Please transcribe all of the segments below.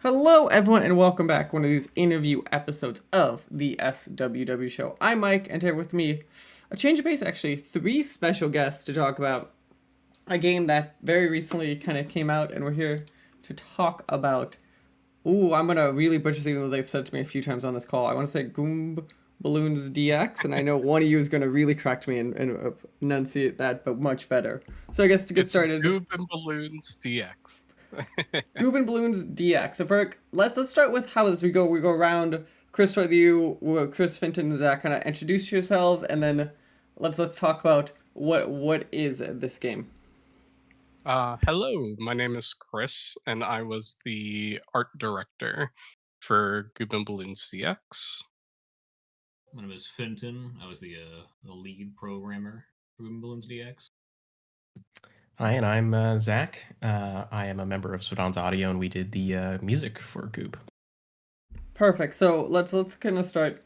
Hello, everyone, and welcome back to one of these interview episodes of the SWW show. I'm Mike, and here with me, a change of pace, actually, three special guests to talk about a game that very recently kind of came out, and we're here to talk about. Ooh, I'm gonna really butcher something that they've said to me a few times on this call. I want to say GoobnBalloonsDX, and I know one of you is gonna really correct me and enunciate that, but much better. So I guess to get It's started. GoobnBalloonsDX. GoobnBalloonsDX. So Perk, let's start with how this we go. We go around. Chris, start with you. Chris, Finton, and Zach, kind of introduce yourselves, and then let's talk about what is this game. Hello, my name is Chris, and I was the art director for GoobnBalloonsDX. My name is Fenton. I was the lead programmer for GoobnBalloonsDX. Hi, and I'm Zach. I am a member of Sudan's Audio, and we did the music for Goob. Perfect. So let's kind of start.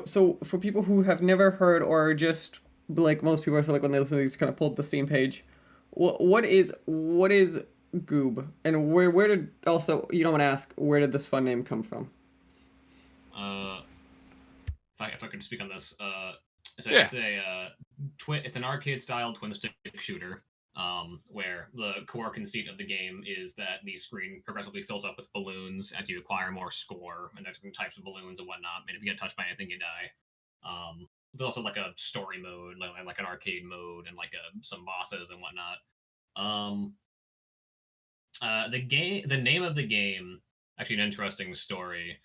So for people who have never heard or just like most people, I feel like when they listen to these, kind of pull up the Steam page. What is Goob, and where did also you don't want to ask where did this fun name come from? If I could speak on this, Yeah. It's an arcade style twin stick shooter. Where the core conceit of the game is that the screen progressively fills up with balloons as you acquire more score, and there's different types of balloons and whatnot. And if you get touched by anything, you die. There's also like a story mode, like an arcade mode, and like some bosses and whatnot. The name of the game, actually an interesting story.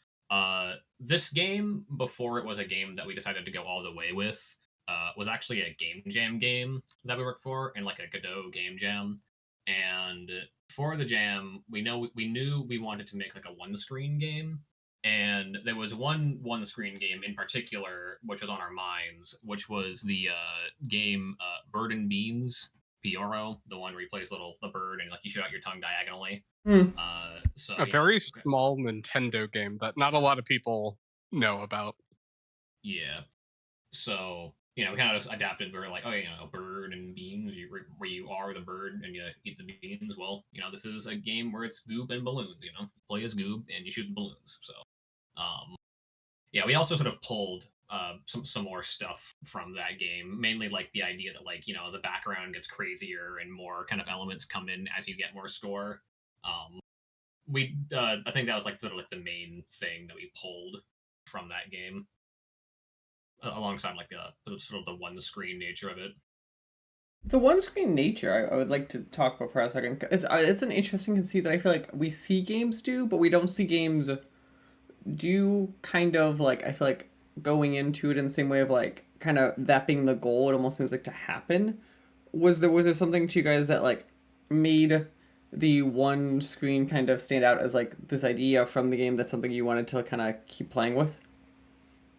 This game, before it was a game that we decided to go all the way with, was actually a game jam game that we worked for, in like a Godot game jam. And for the jam, we knew we wanted to make like a one-screen game, and there was one screen game in particular which was on our minds, which was the game Bird and Beans, PRO, the one where you play as the bird and like you shoot out your tongue diagonally. A very small Nintendo game that not a lot of people know about. Yeah. So, we kind of just adapted. We were like, bird and beans, where you are the bird and you eat the beans. Well, this is a game where it's Goob and balloons, you play as Goob and you shoot the balloons. So, we also sort of pulled some more stuff from that game, mainly like the idea that the background gets crazier and more kind of elements come in as you get more score. I think that was like sort of like the main thing that we pulled from that game, alongside like the sort of the one screen nature of it. The one screen nature I would like to talk about for a second. It's an interesting conceit that I feel like we see games do, but we don't see games do kind of like, I feel like going into it in the same way of like kind of that being the goal. It almost seems like to happen. Was there something to you guys that like made the one screen kind of stand out as like this idea from the game that's something you wanted to kind of keep playing with?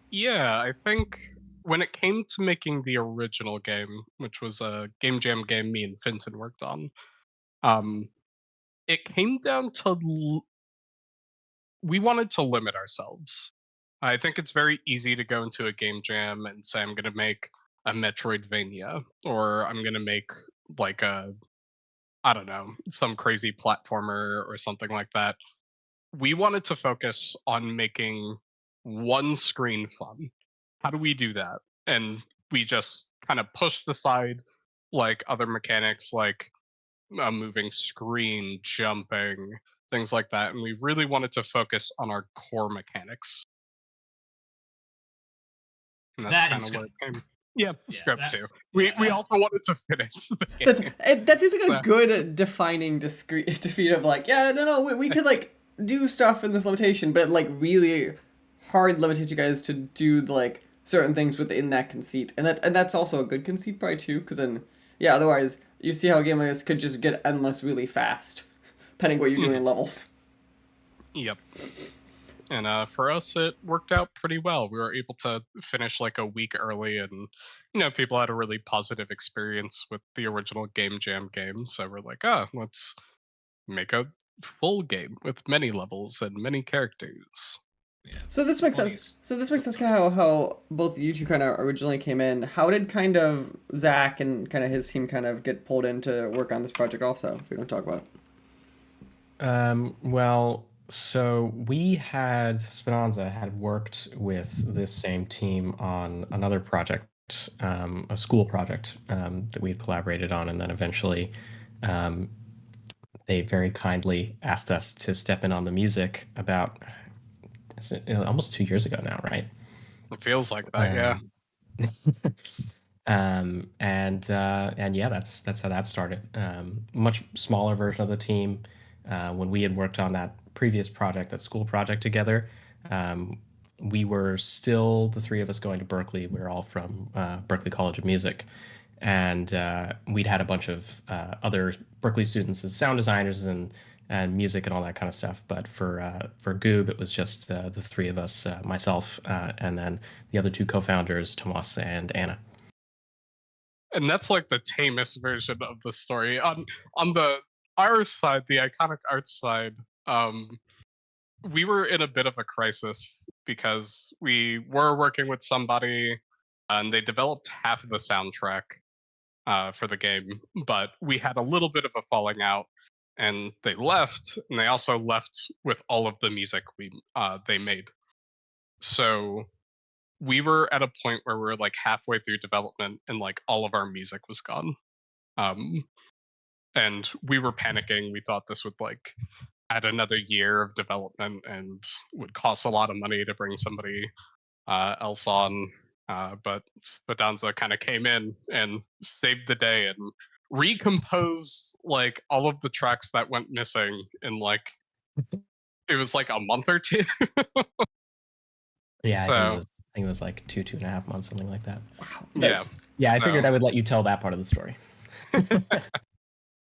Yeah, I think when it came to making the original game, which was a game jam game me and Finton worked on, it came down to we wanted to limit ourselves. I think it's very easy to go into a game jam and say I'm going to make a Metroidvania, or I'm going to make like I don't know, some crazy platformer or something like that. We wanted to focus on making one screen fun. How do we do that? And we just kind of pushed aside like other mechanics like a moving screen, jumping, things like that. And we really wanted to focus on our core mechanics. And that's kind of where it came. Yeah, script too. We also wanted to finish the game. That seems like a good defining defeat of like, we could like do stuff in this limitation, but it like really hard limitates you guys to do like certain things within that conceit, and that's also a good conceit probably too, because then otherwise you see how a game like this could just get endless really fast, depending what you're doing in levels. Yep. And for us, it worked out pretty well. We were able to finish like a week early, and people had a really positive experience with the original Game Jam game. So we're like, let's make a full game with many levels and many characters. Yeah. So this makes sense. Kind of how both you two kind of originally came in. How did kind of Zach and kind of his team kind of get pulled in to work on this project also, if we don't talk about? Well, So Speranza had worked with this same team on another project, a school project that we had collaborated on, and then eventually um, they very kindly asked us to step in on the music about almost 2 years ago now, right? It feels like that, yeah. And yeah, that's how that started. Much smaller version of the team. When we had worked on that previous project, that school project together, we were still the three of us going to Berkeley. We were all from Berkeley College of Music, and we'd had a bunch of other Berkeley students as sound designers and music and all that kind of stuff. But for Goob, it was just the three of us, myself, and then the other two co-founders, Tomas and Anna. And that's like the tamest version of the story. On the our side, the iconic arts side, we were in a bit of a crisis because we were working with somebody and they developed half of the soundtrack for the game, but we had a little bit of a falling out, and they left, and they also left with all of the music they made. So we were at a point where we were like halfway through development, and like all of our music was gone. Um, and we were panicking. We thought this would like add another year of development and would cost a lot of money to bring somebody else on. But Speranza kind of came in and saved the day and recomposed like all of the tracks that went missing in like it was like a month or two. Yeah, So I think it was like 2.5 months, something like that. Wow. yeah, Yeah, I so- figured I would let you tell that part of the story.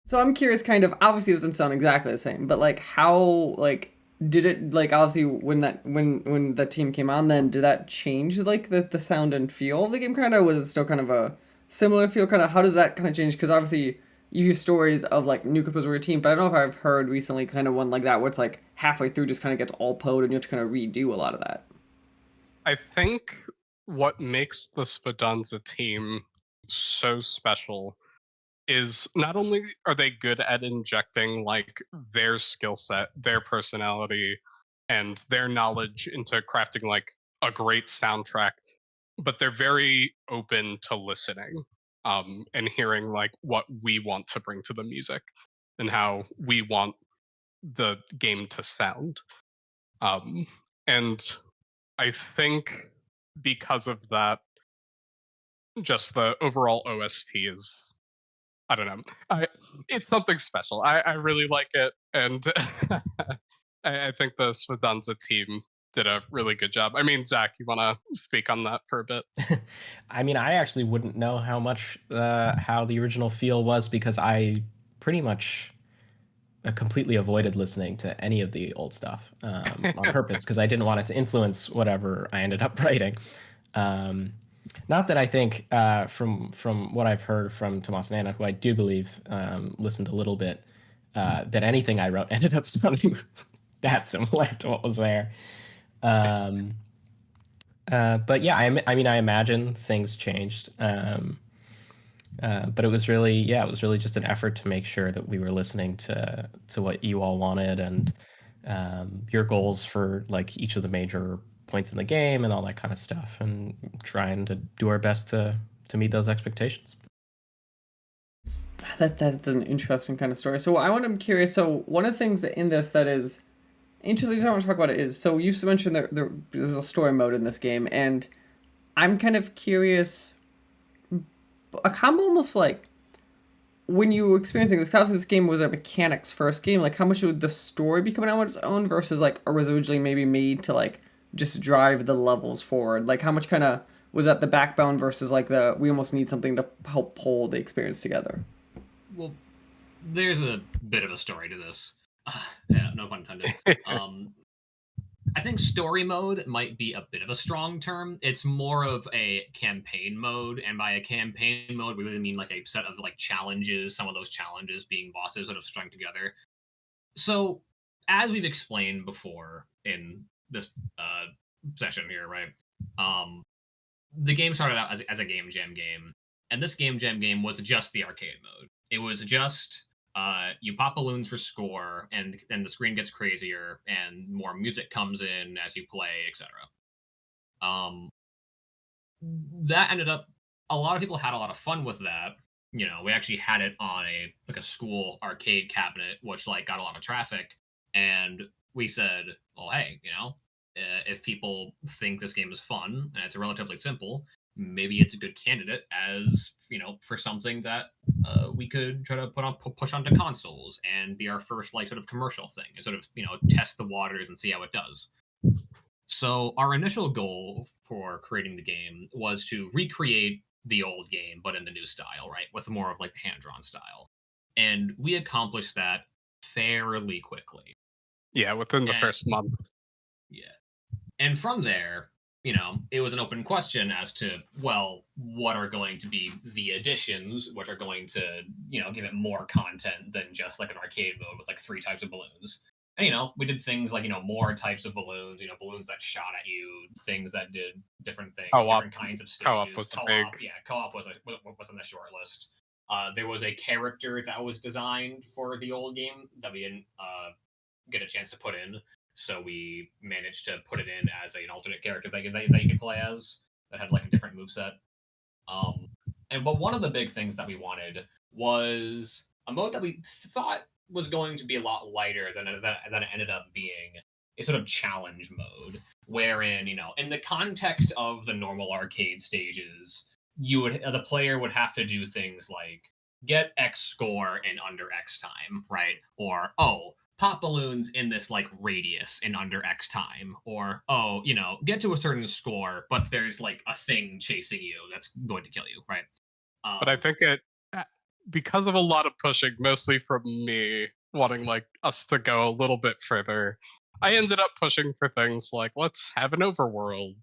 So I'm curious, kind of, obviously it doesn't sound exactly the same, but like how, like, did it, like, obviously when the team came on, then did that change like the sound and feel of the game? Kind of, was it still kind of a similar feel? Kind of, how does that kind of change? Because obviously you hear stories of like new composer team, but I don't know if I've heard recently kind of one like that where it's like halfway through just kind of gets all pod and you have to kind of redo a lot of that. I think what makes the Speranza team so special is not only are they good at injecting like their skill set, their personality, and their knowledge into crafting like a great soundtrack, but they're very open to listening and hearing like what we want to bring to the music and how we want the game to sound. And I think because of that, just the overall OST is I don't know. It's something special. I really like it, and I think the Speranza team did a really good job. I mean, Zach, you want to speak on that for a bit? I mean, I actually wouldn't know how the original feel was because I pretty much completely avoided listening to any of the old stuff on purpose because I didn't want it to influence whatever I ended up writing. Not that I think from what I've heard from Tomas and Anna, who I do believe listened a little bit, that anything I wrote ended up sounding that similar to what was there. But yeah, I mean, I imagine things changed. But it was really just an effort to make sure that we were listening to what you all wanted and your goals for like each of the major points in the game and all that kind of stuff, and trying to do our best to meet those expectations. That's an interesting kind of story. So I'm curious. So one of the things that in this that is interesting I want to talk about it is, so you mentioned that there's a story mode in this game, and I'm kind of curious. I'm almost like when you were experiencing this, obviously this game was a mechanics first game. Like, how much would the story be coming out on its own versus like, or was it originally maybe made to like just drive the levels forward? Like, how much kind of was that the backbone versus like we almost need something to help pull the experience together? Well, there's a bit of a story to this. Yeah, no pun intended. I think story mode might be a bit of a strong term. It's more of a campaign mode, and by a campaign mode, we really mean like a set of like challenges. Some of those challenges being bosses that have strung together. So, as we've explained before in this session here, right? The game started out as a game jam game, and this game jam game was just the arcade mode. It was just You pop balloons for score, and the screen gets crazier, and more music comes in as you play, etc. That ended up, a lot of people had a lot of fun with that. We actually had it on a school arcade cabinet, which got a lot of traffic, and we said, well, hey, if people think this game is fun and it's relatively simple, maybe it's a good candidate as for something that we could try to push onto consoles and be our first sort of commercial thing, and sort of test the waters and see how it does. So our initial goal for creating the game was to recreate the old game, but in the new style, right? With more of the hand-drawn style. And we accomplished that fairly quickly. Yeah, within the first month. Yeah. And from there, it was an open question as to, well, what are going to be the additions, which are going to, give it more content than just an arcade mode with 3 types of balloons. And, we did things like, more types of balloons, balloons that shot at you, things that did different things, different kinds of stages. Co-op was big. Yeah, co-op was on the short list. There was a character that was designed for the old game that we didn't get a chance to put in. So we managed to put it in as an alternate character that you could play as, that had a different moveset. But one of the big things that we wanted was a mode that we thought was going to be a lot lighter than it ended up being, a sort of challenge mode, wherein, in the context of the normal arcade stages, the player would have to do things like get X score in under X time, right? Or, pop balloons in this radius in under X time, or get to a certain score, but there's a thing chasing you that's going to kill you, right? But I think because of a lot of pushing, mostly from me wanting us to go a little bit further, I ended up pushing for things like, let's have an overworld,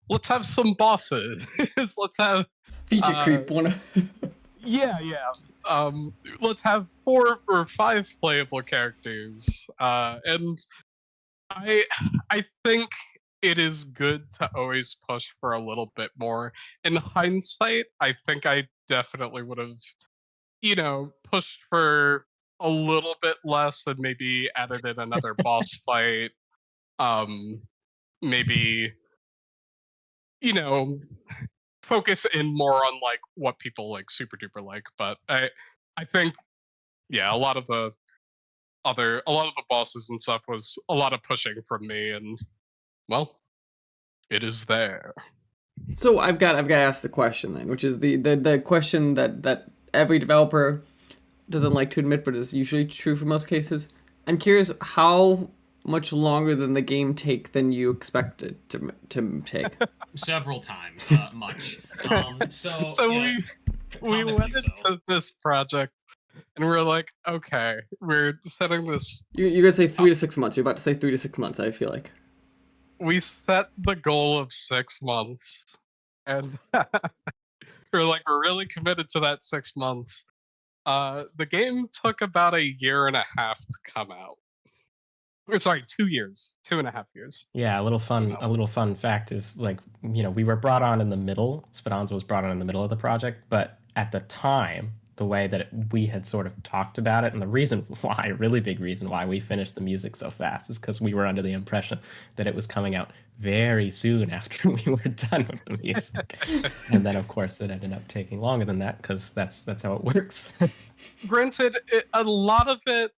let's have some bosses, let's have feature creep one. Yeah. Let's have 4 or 5 playable characters, and I think it is good to always push for a little bit more. In hindsight, I think I definitely would have, pushed for a little bit less and maybe added in another boss fight. Maybe, focus in more on what people super duper like. But I think, yeah, a lot of the bosses and stuff was a lot of pushing from me, and well, it is there. So I've got to ask the question then, which is the question that every developer doesn't like to admit, but is usually true for most cases. I'm curious how much longer than the game take than you expected to take. Several times, much. We went into this project and we're like, okay, we're setting this. You're gonna say 3 to 6 months. You're about to say 3 to 6 months. I feel like we set the goal of 6 months, and we're really committed to that 6 months. The game took about 1.5 years to come out. Or sorry, 2 years, 2.5 years. Yeah, a little fun fact is we were brought on in the middle. Speranza was brought on in the middle of the project, but at the time, the way that we had sort of talked about it, and the reason why, really big reason why we finished the music so fast, is because we were under the impression that it was coming out very soon after we were done with the music. And then, of course, it ended up taking longer than that, because that's how it works. Granted, a lot of it,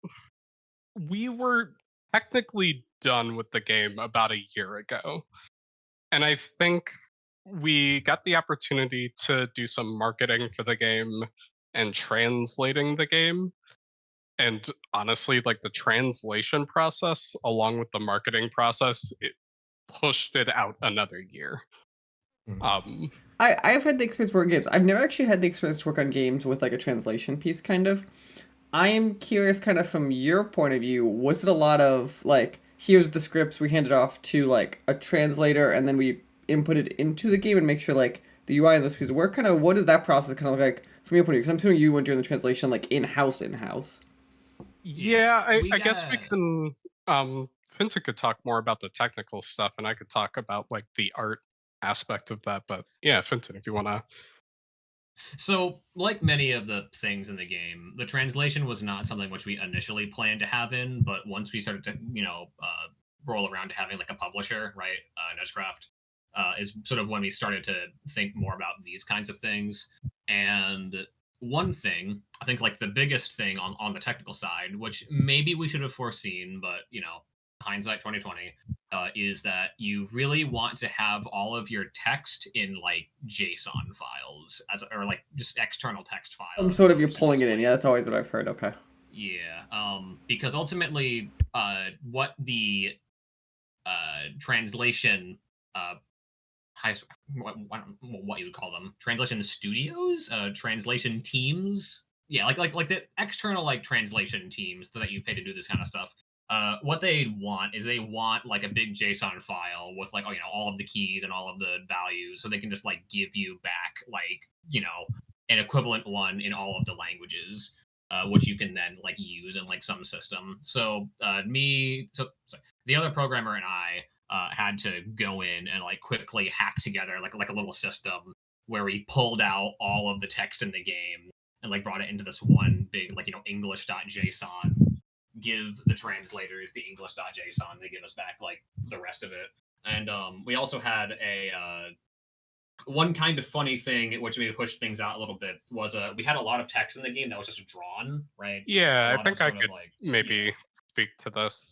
we were technically done with the game about 1 year ago. And I think we got the opportunity to do some marketing for the game and translating the game. And honestly, the translation process, along with the marketing process, it pushed it out another year. I've had the experience working games. I've never actually had the experience to work on games with a translation piece, kind of. I am curious, kind of from your point of view, was it a lot of here's the scripts, we hand it off to a translator, and then we input it into the game and make sure the UI and those pieces work? Kind of, what does that process kind of look like from your point of view? Because I'm assuming you went doing the translation in-house. Yeah, I guess we can. Finta could talk more about the technical stuff, and I could talk about the art aspect of that. But yeah, Finta, if you want to. So, like many of the things in the game, the translation was not something which we initially planned to have in, but once we started to, roll around to having like a publisher, right, Nextcraft, is sort of when we started to think more about these kinds of things. And one thing, I think like the biggest thing on the technical side, which maybe we should have foreseen, but hindsight 2020, is that you really want to have all of your text in like JSON files or like just external text files. Some sort of you're pulling it in. Yeah, that's always what I've heard. Okay. Yeah, because ultimately, what the translation, what you would call them, translation studios, translation teams, yeah, like the external like translation teams that you pay to do this kind of stuff. What they want is they want like a big JSON file with like all of the keys and all of the values, so they can just like give you back like an equivalent one in all of the languages, which you can then like use in like some system. So the other programmer and I had to go in and like quickly hack together like a little system where we pulled out all of the text in the game and like brought it into this one big like English.json, give the translators the English.json, they give us back like the rest of it. And we also had a one kind of funny thing which maybe pushed things out a little bit was we had a lot of text in the game that was just drawn, right? Yeah, I think I could maybe speak to this.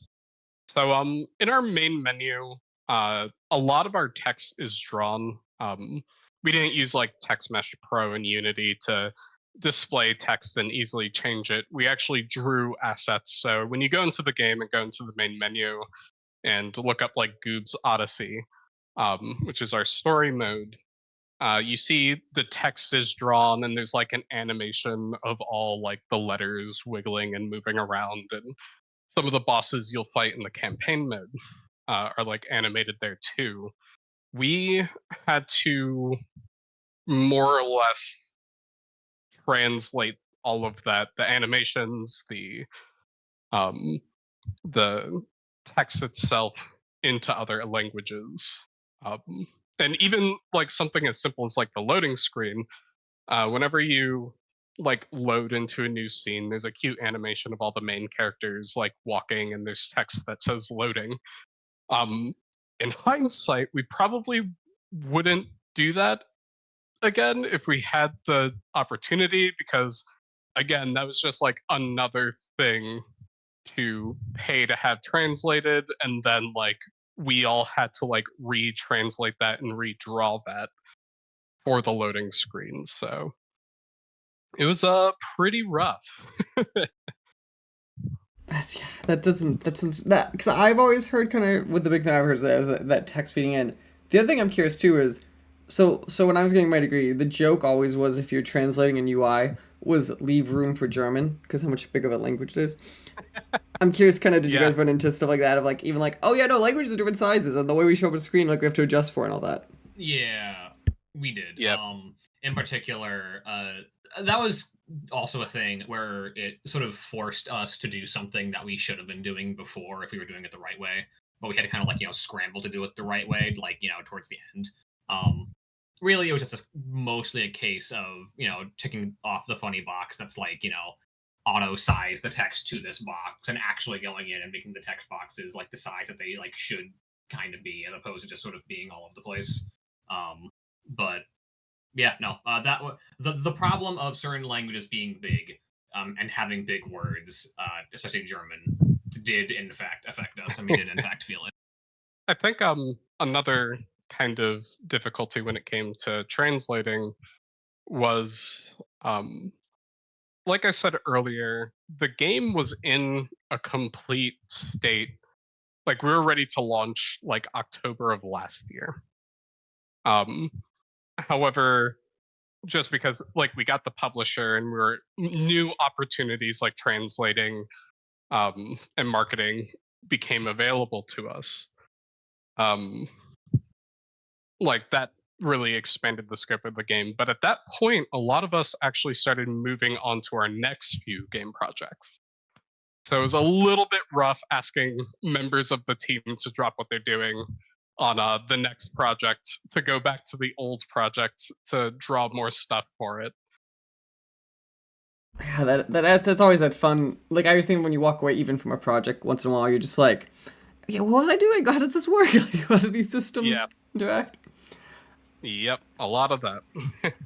So in our main menu, a lot of our text is drawn. We didn't use like Text Mesh Pro in Unity to display text and easily change it. We actually drew assets. So when you go into the game and go into the main menu and look up like Goob's Odyssey, which is our story mode, you see the text is drawn and there's like an animation of all like the letters wiggling and moving around, and some of the bosses you'll fight in the campaign mode are like animated there too. We had to more or less translate all of that, the animations, the text itself, into other languages. And even like something as simple as like the loading screen, whenever you like load into a new scene, there's a cute animation of all the main characters like walking, and there's text that says loading. In hindsight, we probably wouldn't do that again if we had the opportunity, because again, that was just like another thing to pay to have translated, and then like we all had to like retranslate that and redraw that for the loading screen. So it was pretty rough. That because I've always heard kind of with the big thing I've heard is that text feeding in. The other thing I'm curious too is so when I was getting my degree, the joke always was if you're translating an UI was leave room for German because how much big of a language it is. I'm curious, kind of, did you guys run into stuff like that of like even like, oh yeah, no, languages are different sizes and the way we show up on the screen, like we have to adjust for and all that. Yeah, we did. Yep. In particular, that was also a thing where it sort of forced us to do something that we should have been doing before if we were doing it the right way, but we had to kind of like scramble to do it the right way, like towards the end. Really, it was just mostly a case of ticking off the funny box that's like auto size the text to this box, and actually going in and making the text boxes like the size that they like should kind of be, as opposed to just sort of being all over the place. But yeah, no, that the problem of certain languages being big and having big words, especially German, did in fact affect us, and we did in fact feel it. I think another kind of difficulty when it came to translating was like I said earlier, the game was in a complete state. Like we were ready to launch like October of last year. However, just because like we got the publisher and we were new opportunities like translating and marketing became available to us. Like that really expanded the scope of the game. But at that point, a lot of us actually started moving on to our next few game projects. So it was a little bit rough asking members of the team to drop what they're doing on the next project to go back to the old project to draw more stuff for it. Yeah, that's always that fun. Like I was thinking when you walk away even from a project once in a while, you're just like, yeah, what was I doing? How does this work? Like, how do these systems Yeah. interact? Yep, a lot of that.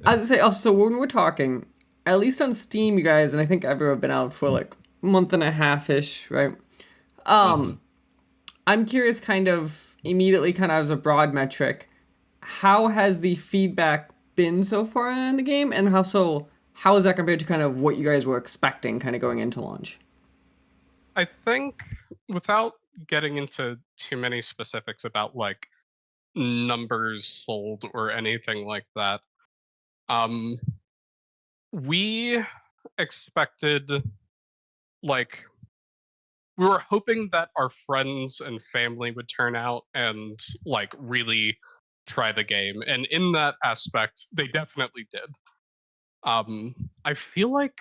I was say also when we're talking, at least on Steam, you guys, and I think everyone been out for like a month and a half ish, right? Mhm. I'm curious, kind of immediately, kind of as a broad metric, how has the feedback been so far in the game, and how is that compared to kind of what you guys were expecting, kind of going into launch? I think without getting into too many specifics about like numbers sold or anything like that, um, we expected like we were hoping that our friends and family would turn out and like really try the game, and in that aspect, they definitely did. I feel like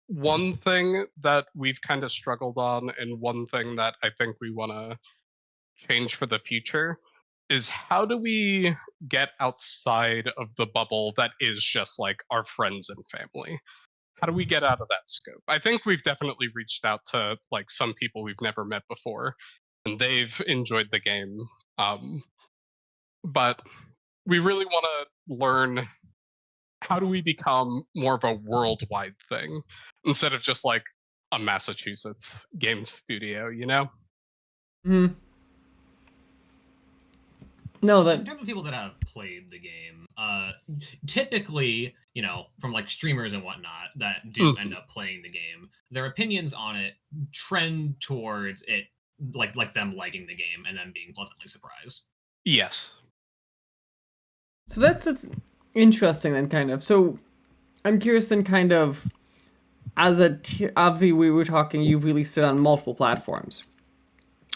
one thing that we've kind of struggled on, and one thing that I think we want to change for the future, is how do we get outside of the bubble that is just like our friends and family? How do we get out of that scope? I think we've definitely reached out to like some people we've never met before, and they've enjoyed the game. Um, but we really want to learn, how do we become more of a worldwide thing instead of just like a Massachusetts game studio, you know? Hmm. No, In that terms of people that have played the game, typically, from like streamers and whatnot that do end up playing the game, their opinions on it trend towards it, like them liking the game and then being pleasantly surprised. Yes. so that's interesting then, kind of. So I'm curious then, kind of, obviously we were talking, you've released it on multiple platforms.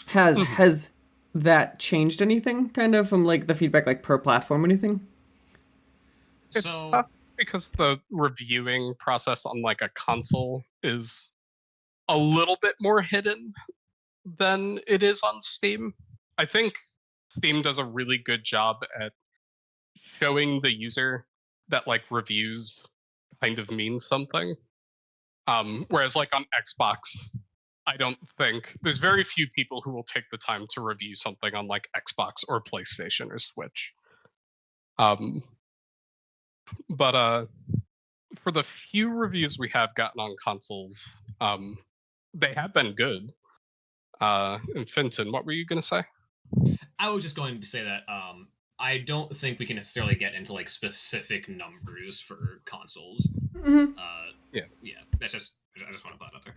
Has that changed anything, kind of, from like the feedback, like per platform, anything? It's So tough because the reviewing process on like a console is a little bit more hidden than it is on Steam. I think Steam does a really good job at showing the user that like reviews kind of mean something. Whereas like on Xbox, I don't think there's very few people who will take the time to review something on like Xbox or PlayStation or Switch. Um, but for the few reviews we have gotten on consoles, um, they have been good. And Finton, what were you gonna say? I was just going to say that I don't think we can necessarily get into like specific numbers for consoles. Mm-hmm. Yeah, that's just I just want to put that out there.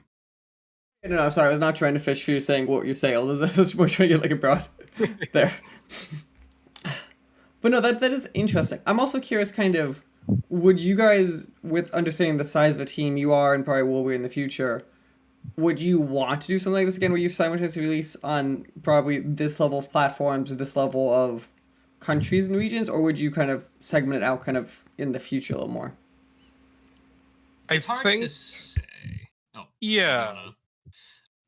No, sorry, I was not trying to fish for you saying what your sales is. We're trying to get like a broad there. But no, that is interesting. I'm also curious, kind of, would you guys, with understanding the size of the team you are and probably will be in the future, would you want to do something like this again, where you simultaneously release on probably this level of platforms or this level of countries and regions, or would you kind of segment it out, kind of in the future a little more? It's hard to say. Oh, Yeah.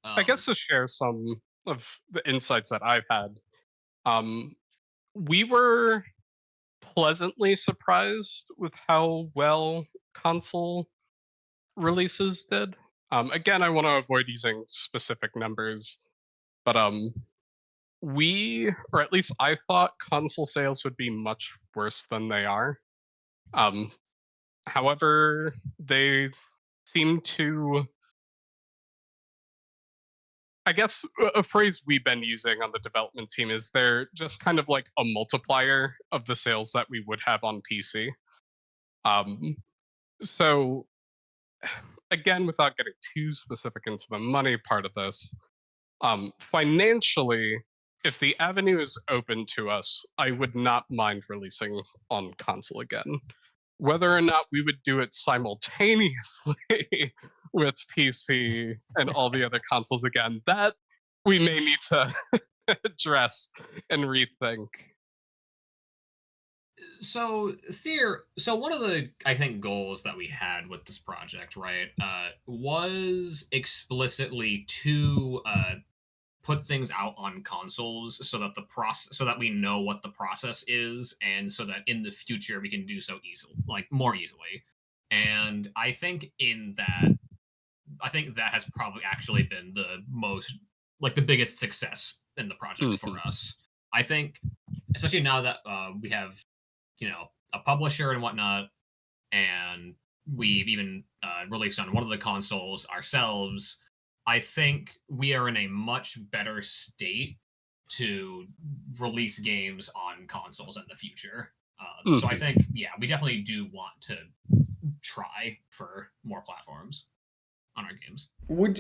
I Um, guess to share some of the insights that I've had, we were pleasantly surprised with how well console releases did. Again, I want to avoid using specific numbers, but we, or at least I thought console sales would be much worse than they are. Um, However, they seem to, I guess a phrase we've been using on the development team is they're just kind of like a multiplier of the sales that we would have on PC. Um, so again, without getting too specific into the money part of this, financially, if the avenue is open to us, I would not mind releasing on console again. Whether or not we would do it simultaneously with PC and all the other consoles again, that we may need to address and rethink. so one of the I think goals that we had with this project, right, was explicitly to put things out on consoles so that so that we know what the process is, and so that in the future we can do so easily, like more easily. And I think that has probably actually been the most, like, the biggest success in the project for us. I think, especially now that we have, a publisher and whatnot, and we've even released on one of the consoles ourselves, I think we are in a much better state to release games on consoles in the future. So I think, yeah, we definitely do want to try for more platforms on our games.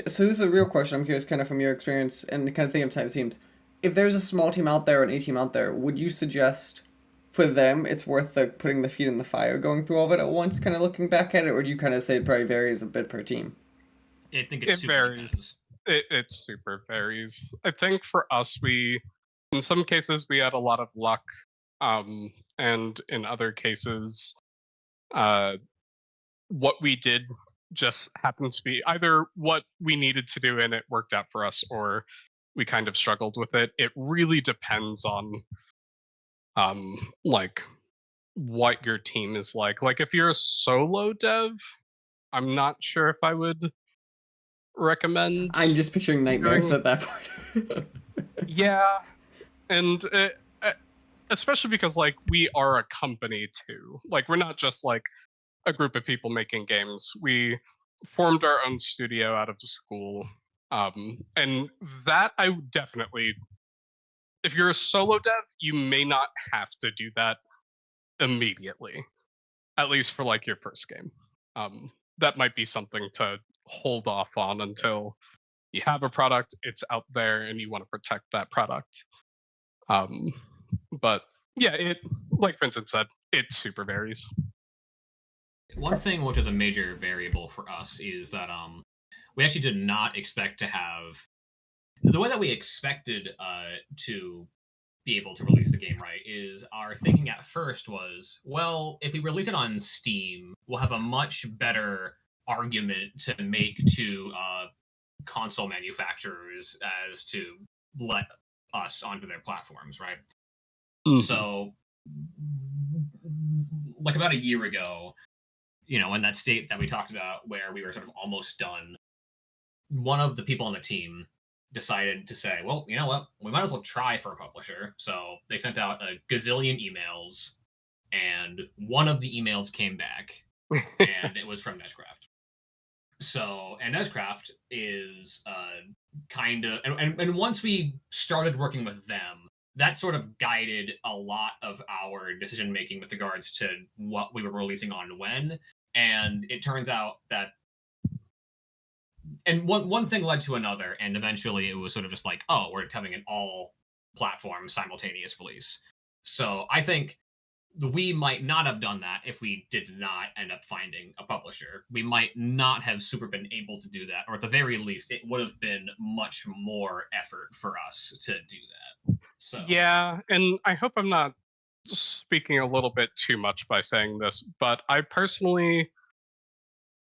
So this is a real question. I'm curious, kind of from your experience and kind of thinking of type of teams. If there's a small team out there, an A team out there, would you suggest for them it's worth putting the feet in the fire, going through all of it at once, kind of looking back at it, or do you kind of say it probably varies a bit per team? I think it varies. It super varies. I think for us, in some cases we had a lot of luck, and in other cases, what we did just happened to be either what we needed to do and it worked out for us, or we kind of struggled with it. It really depends on like what your team is like. Like if you're a solo dev, I'm not sure if I would recommend. I'm just picturing nightmares at that point. Yeah, and especially because like we are a company too. Like we're not just like a group of people making games. We formed our own studio out of school, and that I would definitely. If you're a solo dev, you may not have to do that immediately, at least for like your first game. That might be something to hold off on until you have a product, it's out there, and you want to protect that product. But yeah, it, like Vincent said, it super varies. One thing which is a major variable for us is that we actually did not expect to have the way that we expected to be able to release the game, right, is our thinking at first was, well, if we release it on Steam, we'll have a much better argument to make to console manufacturers as to let us onto their platforms, right? So, like about a year ago, in that state that we talked about where we were sort of almost done, one of the people on the team decided to say, well, you know what, we might as well try for a publisher. So they sent out a gazillion emails, and one of the emails came back, and it was from Nezcraft. So, and Nezcraft is kind of, and once we started working with them, that sort of guided a lot of our decision making with regards to what we were releasing on when. And it turns out that, and one thing led to another, and eventually it was sort of just like, oh, we're having an all platform simultaneous release. So I think we might not have done that if we did not end up finding a publisher. We might not have super been able to do that, or at the very least, it would have been much more effort for us to do that. So yeah, and I hope I'm not speaking a little bit too much by saying this, but I personally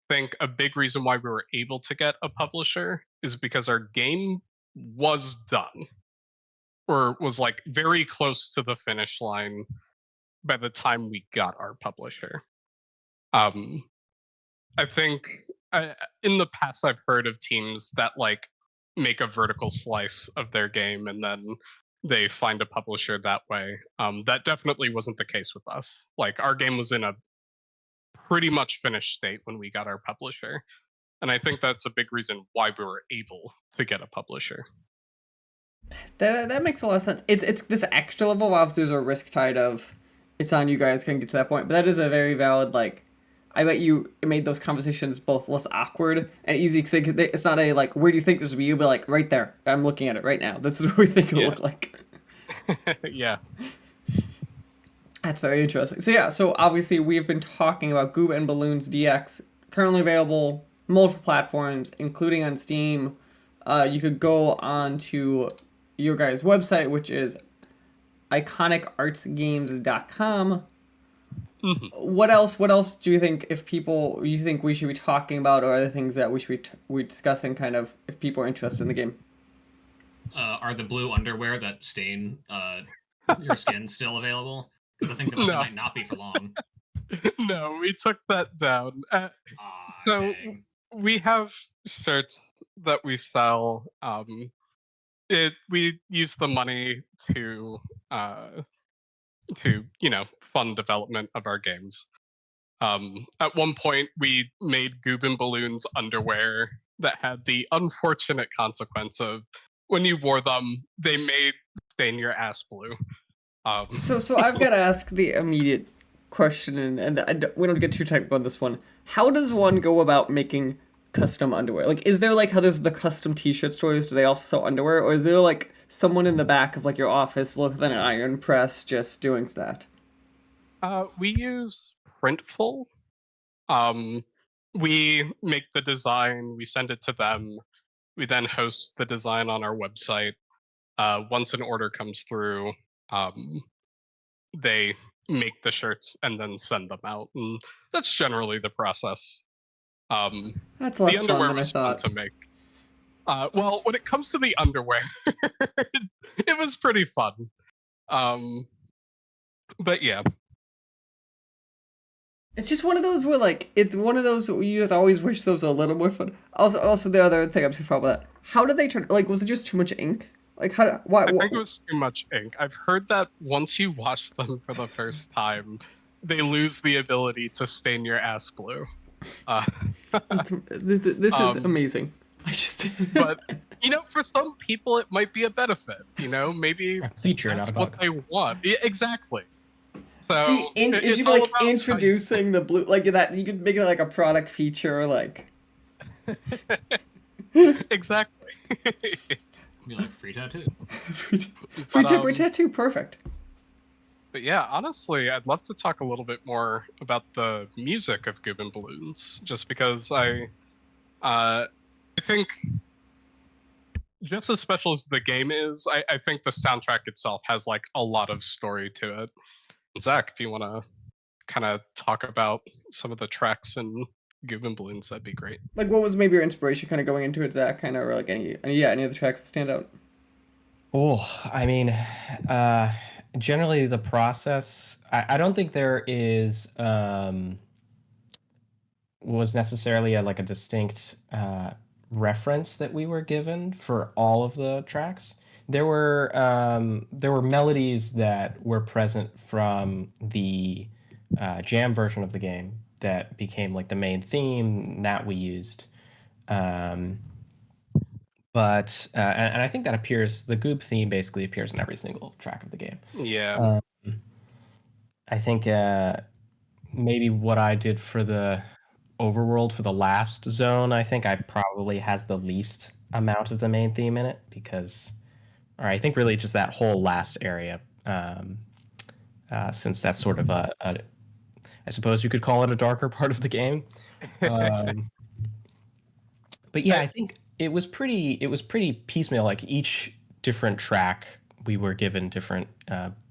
think a big reason why we were able to get a publisher is because our game was done, or was like very close to the finish line by the time we got our publisher. I think in the past I've heard of teams that like make a vertical slice of their game and then they find a publisher that way. That definitely wasn't the case with us. Like our game was in a pretty much finished state when we got our publisher. And I think that's a big reason why we were able to get a publisher. That makes a lot of sense. It's this extra level. Obviously, there's a risk tied of it's on you guys can get to that point, but that is a very valid, like, I bet you it made those conversations both less awkward and easy, because it's not a like, where do you think this would be? You'll be like, right there, I'm looking at it right now, this is what we think it'll look like. Yeah, that's very interesting. So yeah, so obviously we've been talking about GoobnBalloonsDX, currently available multiple platforms including on Steam. You could go on to your guys' website, which is iconicartsgames.com. Mm-hmm. What else do you think you think we should be talking about, or other things that we should be discussing, kind of, if people are interested in the game? Are the blue underwear that stain your skin still available? Because I think that might not be for long. No, we took that down. Ah, So dang. we have shirts that we sell. We use the money uh, to fund development of our games. At one point, we made Balloons underwear that had the unfortunate consequence of when you wore them, they made stain your ass blue. So I've got to ask the immediate question, and we don't get too technical on this one. How does one go about making custom underwear? Like, is there like how there's the custom T-shirt stores? Do they also sell underwear, or is there like someone in the back of like your office with an iron press just doing that? We use Printful. Um, we make the design, we send it to them. We then host the design on our website. Once an order comes through, um, they make the shirts and then send them out, and that's generally the process. That's The less fun underwear than I was fun thought. to make. Well, when it comes to the underwear, it was pretty fun. But yeah, It's just one of those where like it's one of those where you just always wish those were a little more fun. Also the other thing I'm too far about that. How did they turn? Like, was it just too much ink? Like, why? I think it was too much ink. I've heard that once you wash them for the first time, they lose the ability to stain your ass blue. Uh, This is um, amazing. I just. but for some people, it might be a benefit. Maybe A feature, not that's a what bug. they want. Yeah, exactly. So See, it it's should be all like about introducing the blue, like that. You could make it like a product feature, like. exactly. Be like free tattoo. Free But, temporary tattoo, perfect. But yeah, honestly, I'd love to talk a little bit more about the music of Balloons, just because I think just as special as the game is, I think the soundtrack itself has like a lot of story to it. Zach, if you want to kind of talk about some of the tracks in Balloons, that'd be great. Like, what was maybe your inspiration, kind of going into it? That kind of, or like any of the tracks that stand out? Oh, I mean, generally the process, I don't think there is was necessarily like a distinct reference that we were given for all of the tracks. There were melodies that were present from the jam version of the game that became like the main theme that we used. Um, and I think that appears, the Goob theme basically appears in every single track of the game. Yeah. Um, I think maybe what I did for the overworld for the last zone, I think I probably has the least amount of the main theme in it because, or I think really just that whole last area, since that's sort of I suppose you could call it a darker part of the game. Um, but yeah, I think it was pretty piecemeal. Like each different track, we were given different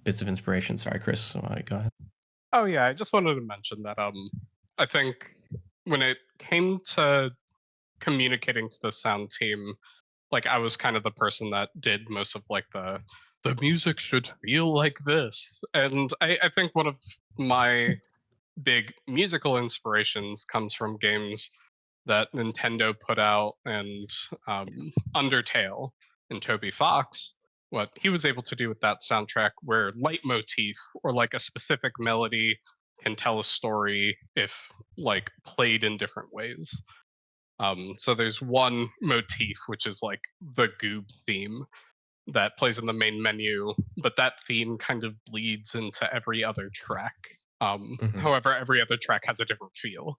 bits of inspiration. Sorry, Chris. Go ahead. Oh yeah, I just wanted to mention that I think when it came to communicating to the sound team, like I was kind of the person that did most of like the music should feel like this. And I think one of my big musical inspirations comes from games that Nintendo put out, and Undertale and Toby Fox. What he was able to do with that soundtrack, where leitmotif or like a specific melody can tell a story if like played in different ways. So there's one motif which is like the Goob theme that plays in the main menu, but that theme kind of bleeds into every other track. Mhm. However, every other track has a different feel.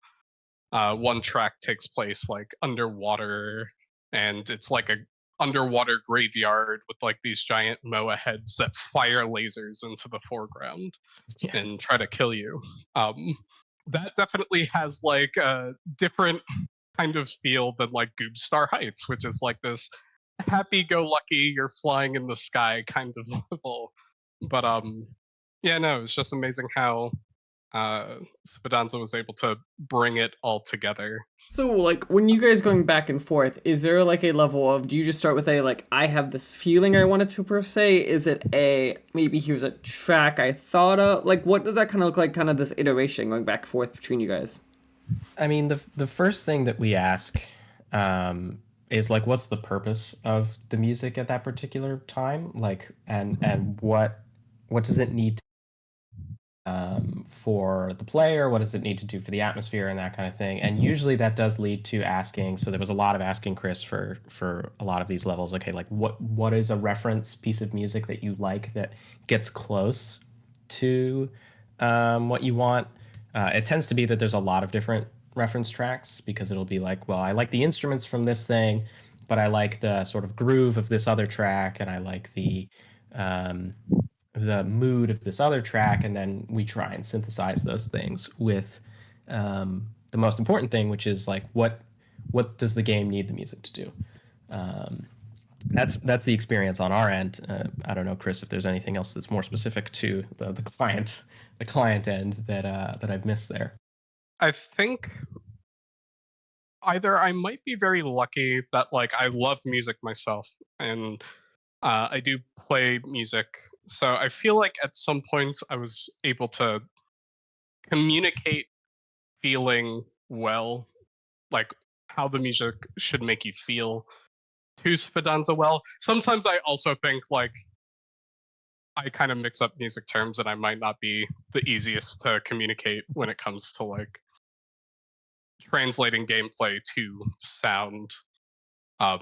One track takes place like underwater, and it's like a underwater graveyard with like these giant moa heads that fire lasers into the foreground Yeah. and try to kill you. That definitely has like a different kind of feel than like Goob Star Heights, which is like this happy-go-lucky, you're flying in the sky kind of level. But yeah, no, it's just amazing how Spedanza was able to bring it all together. So, like, when you guys going back and forth, is there like a level of, do you just start with a, like, I have this feeling I wanted to per se? Is it a, maybe here's a track I thought of? Like, what does that kind of look like, kind of this iteration going back and forth between you guys? I mean, the first thing that we ask is like, what's the purpose of the music at that particular time? Like, and what does it need for the player? What does it need to do for the atmosphere and that kind of thing? And usually that does lead to asking. So there was a lot of asking Chris for a lot of these levels. Okay, like what is a reference piece of music that you like that gets close to what you want? It tends to be that there's a lot of different reference tracks because it'll be like, well, I like the instruments from this thing, but I like the sort of groove of this other track, and I like the mood of this other track, and then we try and synthesize those things with the most important thing, which is like what does the game need the music to do. That's the experience on our end. I don't know, Chris, if there's anything else that's more specific to the client end that I've missed there. I think either I might be very lucky that like I love music myself, and I do play music, so I feel like at some points I was able to communicate feeling well, like how the music should make you feel to Spedanza well. Sometimes I also think like I kind of mix up music terms and I might not be the easiest to communicate when it comes to like translating gameplay to sound. I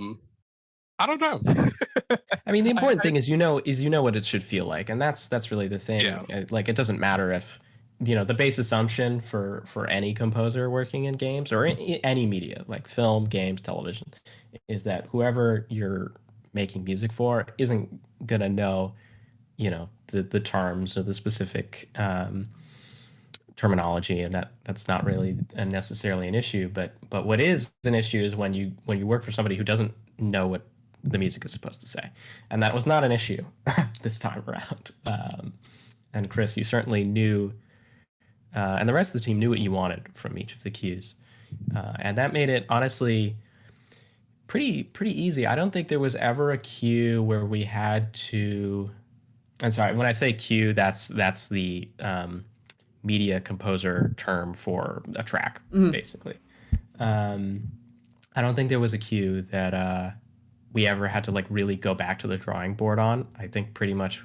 don't know. I mean, the important thing is you know what it should feel like, and that's really the thing. Yeah. Like, it doesn't matter if the base assumption for any composer working in games or any media like film, games, television, is that whoever you're making music for isn't gonna know the terms or the specific terminology, and that's not really necessarily an issue. But what is an issue is when you work for somebody who doesn't know what the music is supposed to say, and that was not an issue this time around. And Chris, you certainly knew, and the rest of the team knew what you wanted from each of the cues, and that made it honestly pretty easy. I don't think there was ever a cue where we had to. I'm sorry, when I say cue, that's the media composer term for a track, basically. I don't think there was a cue that we ever had to like really go back to the drawing board on. I think pretty much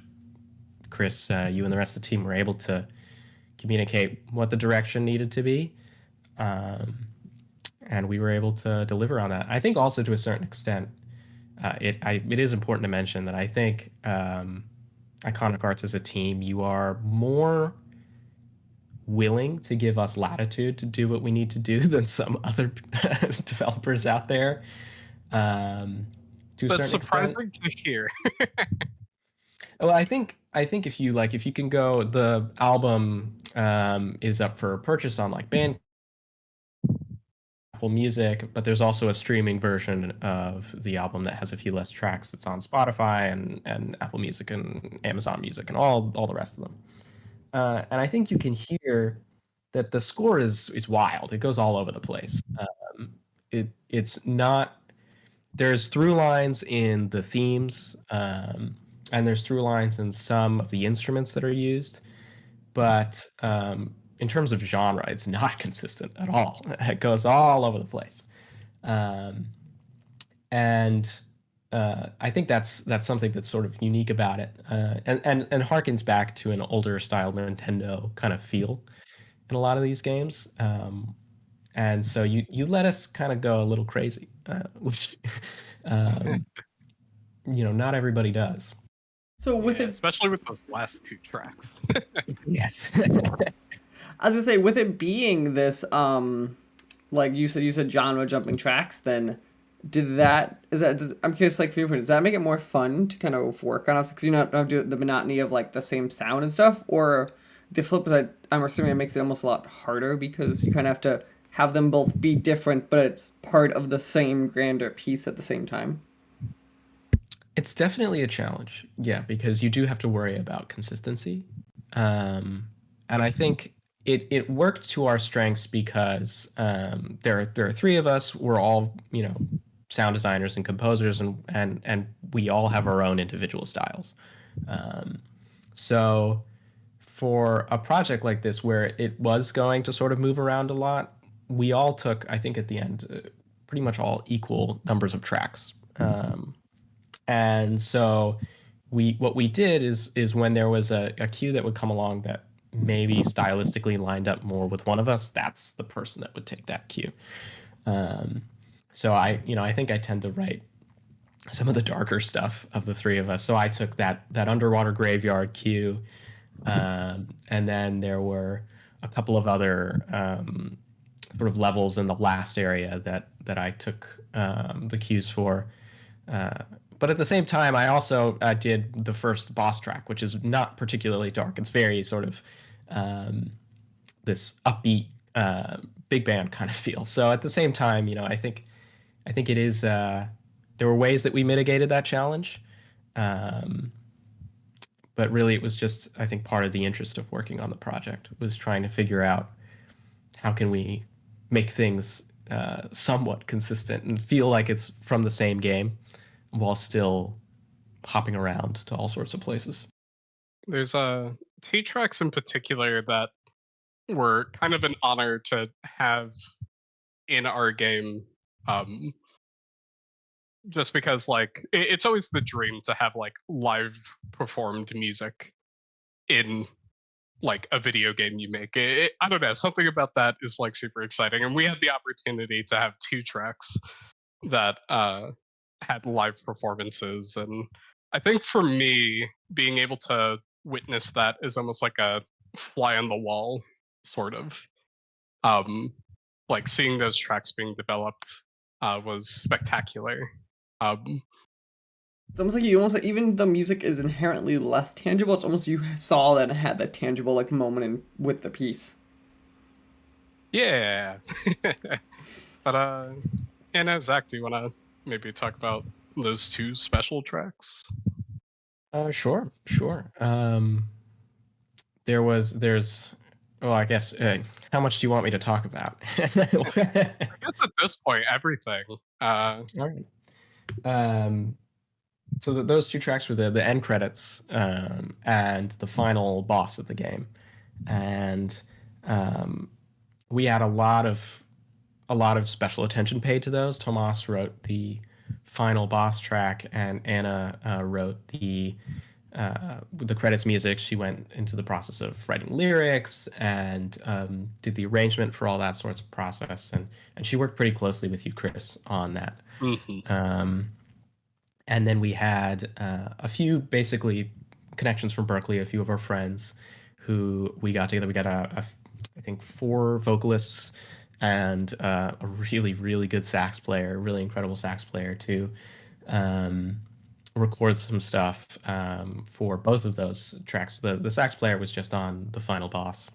Chris, you and the rest of the team were able to communicate what the direction needed to be, and we were able to deliver on that. I think also to a certain extent, it is important to mention that I think Iconic Arts as a team, you are more willing to give us latitude to do what we need to do than some other developers out there. That's surprising to hear. Well, I think if you can go, the album is up for purchase on like Bandcamp, Apple Music, but there's also a streaming version of the album that has a few less tracks that's on Spotify and Apple Music and Amazon Music and all the rest of them. And I think you can hear that the score is wild. It goes all over the place. It's not. There's through lines in the themes, and there's through lines in some of the instruments that are used, but in terms of genre, it's not consistent at all. It goes all over the place, and I think that's something that's sort of unique about it, and harkens back to an older style Nintendo kind of feel in a lot of these games. And so you let us kind of go a little crazy, which not everybody does. So with it, especially with those last two tracks. Yes. I was gonna say, with it being this, like you said genre jumping tracks, then I'm curious, like, for your point, does that make it more fun to kind of work on, because you don't have to do the monotony of like the same sound and stuff, or the flip side, I'm assuming it makes it almost a lot harder because you kind of have to have them both be different, but it's part of the same grander piece at the same time? It's definitely a challenge, yeah, because you do have to worry about consistency. And I think, it worked to our strengths because there are three of us. We're all sound designers and composers, and we all have our own individual styles. So for a project like this where it was going to sort of move around a lot, we all took, I think at the end, pretty much all equal numbers of tracks. And so what we did is when there was a cue that would come along that maybe stylistically lined up more with one of us, that's the person that would take that cue. So I think I tend to write some of the darker stuff of the three of us. So I took that underwater graveyard cue, and then there were a couple of other sort of levels in the last area that I took the cues for. But at the same time, I also did the first boss track, which is not particularly dark. It's very sort of this upbeat big band kind of feel. So at the same time, I think it is. There were ways that we mitigated that challenge, but really it was just, I think, part of the interest of working on the project was trying to figure out how can we make things somewhat consistent and feel like it's from the same game while still hopping around to all sorts of places. There's two tracks in particular that were kind of an honor to have in our game. Just because it's always the dream to have like live performed music in like a video game you make. I don't know, something about that is like super exciting, and we had the opportunity to have two tracks that had live performances, and I think for me being able to witness that is almost like a fly on the wall sort of. Like seeing those tracks being developed was spectacular. It's almost like even the music is inherently less tangible. It's almost you saw that it had that tangible like moment with the piece. Yeah. But and Zach, do you want to maybe talk about those two special tracks? Sure. There's I guess how much do you want me to talk about? I guess at this point, everything. All right. So those two tracks were the end credits and the final boss of the game, and we had a lot of special attention paid to those. Tomas wrote the final boss track, and Anna wrote the credits music. She went into the process of writing lyrics and did the arrangement for all that sorts of process, and she worked pretty closely with you, Chris, on that. Mm-hmm. And then we had a few basically connections from Berkeley, a few of our friends who we got together. We got I think 4 vocalists and a really, really good sax player, really incredible sax player to record some stuff for both of those tracks. The sax player was just on the final boss.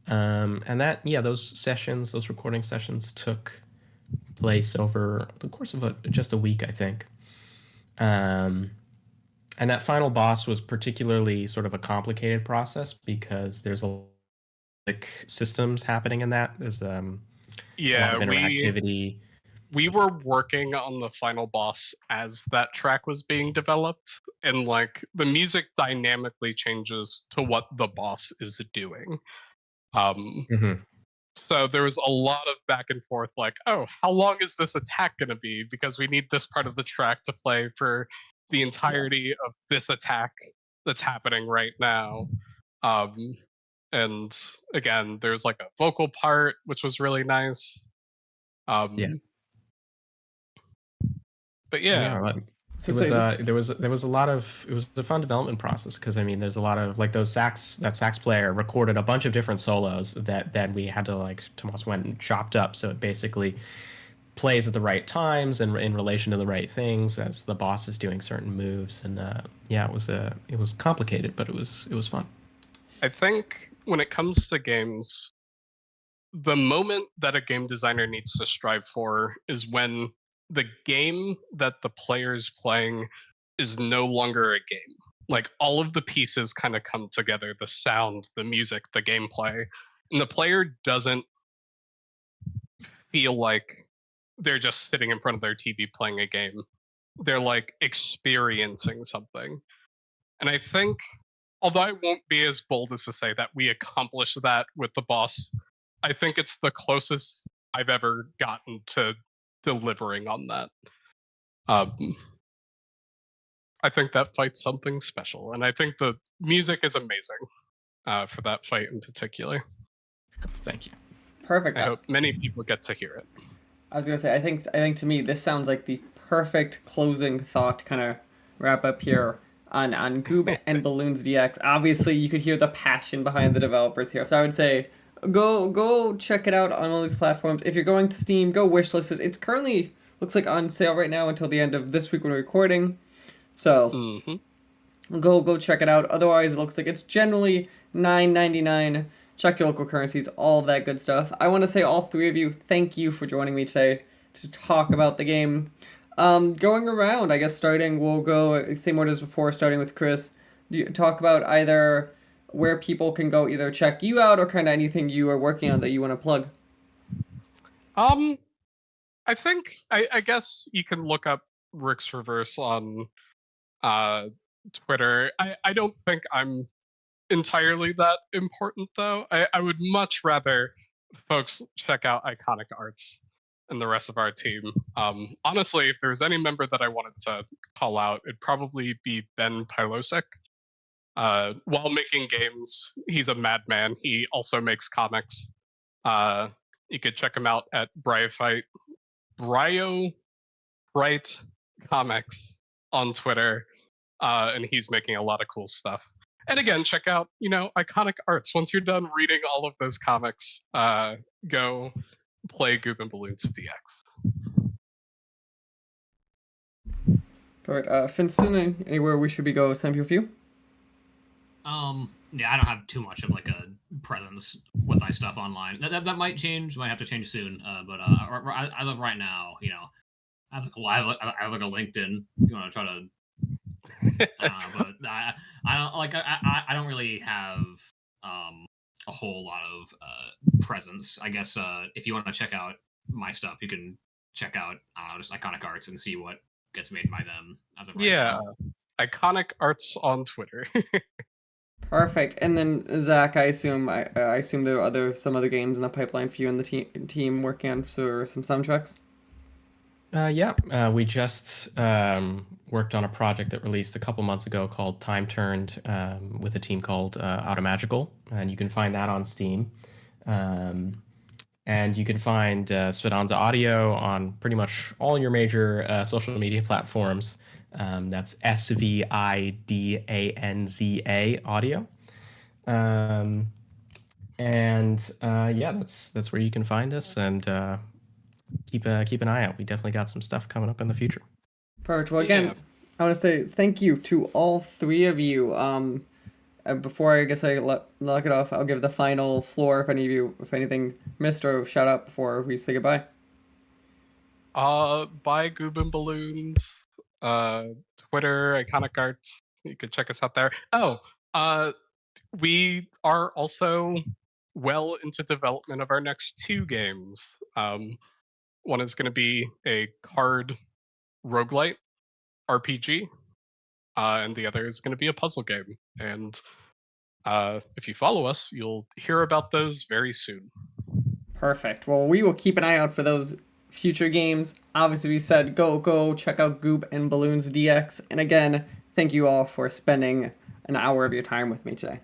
And those recording sessions took place over the course of just a week, I think. And that final boss was particularly sort of a complicated process because there's a lot of systems happening in that. There's a lot of interactivity. We were working on the final boss as that track was being developed, and like the music dynamically changes to what the boss is doing. So there was a lot of back and forth, like, oh, how long is this attack going to be? Because we need this part of the track to play for the entirety of this attack that's happening right now. And again, there's like a vocal part, which was really nice. But yeah. There was a lot of, it was a fun development process because I mean there's a lot of like that sax player recorded a bunch of different solos that we had to like Tomas went and chopped up so it basically plays at the right times and in relation to the right things as the boss is doing certain moves, and it was complicated, but it was fun. I think when it comes to games, the moment that a game designer needs to strive for is when the game that the player's playing is no longer a game. Like all of the pieces kind of come together, the sound, the music, the gameplay, and the player doesn't feel like they're just sitting in front of their TV playing a game. They're like experiencing something. And I think, although I won't be as bold as to say that we accomplished that with the boss, I think it's the closest I've ever gotten to delivering on that. I think that fight's something special, and I think the music is amazing for that fight in particular. Thank you. Perfect. I hope many people get to hear it. I was gonna say, I think to me this sounds like the perfect closing thought to kind of wrap up here on Goob and Balloons DX. Obviously, you could hear the passion behind the developers here. So I would say, go check it out on all these platforms. If you're going to Steam, go wishlist it. It's currently looks like on sale right now until the end of this week when we're recording. So go check it out. Otherwise, it looks like it's generally $9.99. Check your local currencies, all of that good stuff. I want to say all three of you, thank you for joining me today to talk about the game. Going around, I guess we'll go same order as before, starting with Chris. You talk about either where people can go either check you out or kind of anything you are working on that you want to plug. I think, I guess you can look up Rick's Reverse on Twitter. I don't think I'm entirely that important, though. I would much rather folks check out Iconic Arts and the rest of our team. Honestly, if there's any member that I wanted to call out, it'd probably be Ben Pilosek. While making games, he's a madman. He also makes comics. You could check him out at Brio Bright Comics on Twitter, and he's making a lot of cool stuff. And again, check out, Iconic Arts. Once you're done reading all of those comics, go play GoobnBalloonsDX. All right, Finston, anywhere we should be go send people for you? Yeah, I don't have too much of like a presence with my stuff online. That might change. Might have to change soon. But I live right now. I have like a LinkedIn. If you want to try to. But I don't like. I don't really have a whole lot of presence. I guess if you want to check out my stuff, you can check out just Iconic Arts and see what gets made by them as of right now. Iconic Arts on Twitter. Perfect. And then Zach, I assume there are some other games in the pipeline for you and the team working on some soundtracks. We just worked on a project that released a couple months ago called Time Turned with a team called Automagical, and you can find that on Steam. And you can find Svedanza Audio on pretty much all your major social media platforms. That's SVIDANZA Audio. That's where you can find us, and keep an eye out. We definitely got some stuff coming up in the future. Perfect. Well, again, I want to say thank you to all three of you. Before I guess I lock it off, I'll give the final floor if anything missed or shout out before we say goodbye. Buy Goob and Balloons, Twitter, Iconic Arts. You can check us out there. We are also well into development of our next two games. One is going to be a card roguelite RPG, and the other is going to be a puzzle game. And if you follow us, you'll hear about those very soon. Perfect. Well, we will keep an eye out for those future games. Obviously, we said go check out GoobnBalloonsDX. And again, thank you all for spending an hour of your time with me today.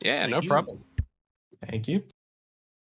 Yeah, no problem. Thank you.